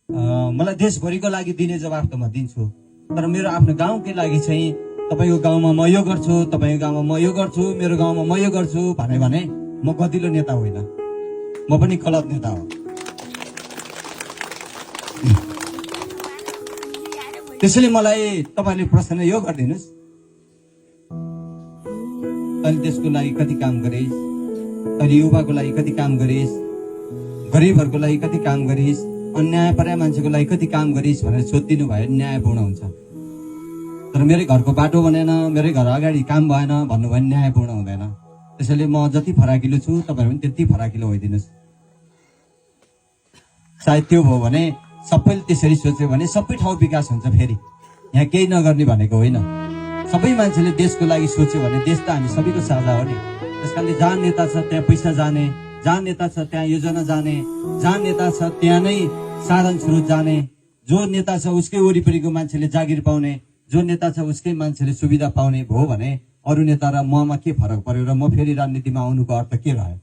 मलाई देशभरिको लागि दिने जवाफ त म दिन्छु, तर मेरो आफ्नो गाउँकै लागि चाहिँ तपाईँको गाउँमा म यो गर्छु, तपाईँको गाउँमा म यो गर्छु, मेरो गाउँमा म यो गर्छु भने म गतिलो नेता होइन, म पनि गलत नेता हो। त्यसैले मलाई तपाईँले प्रश्न यो गरिदिनुहोस्, तैँले देशको लागि कति काम गरिस्, तैँले युवाको लागि कति काम गरिस्, गरिबहरूको लागि कति काम गरिस्, अन्याय पर्या मान्छेको लागि कति काम गरिस् भनेर सोधिदिनु भयो न्यायपूर्ण हुन्छ। तर मेरै घरको बाटो बनेन, मेरै घर अगाडि काम भएन भन्नुभयो भने न्यायपूर्ण हुँदैन। त्यसैले म जति फराकिलो छु तपाईँहरू पनि त्यति फराकिलो होइदिनुहोस्। सायद त्यो भयो भने सबैले त्यसरी सोच्यो भने सबै ठाउँ विकास हुन्छ। फेरि यहाँ केही नगर्ने भनेको होइन, सबै मान्छेले देशको लागि सोच्यो भने देश त हामी सबैको साझा हो नि। त्यस कारणले जहाँ नेता छ त्यहाँ पैसा जाने, जहाँ नेता छ त्यहाँ योजना जाने, जहाँ नेता छ त्यहाँ नै साधन स्रोत जाने, जो नेता छ उसकै वरिपरिको मान्छेले जागिर पाउने, जो नेता छ उसकै मान्छेले सुविधा पाउने भयो भने अरू नेता र ममा के फरक पर्यो र म फेरि राजनीतिमा आउनुको अर्थ के रह्यो?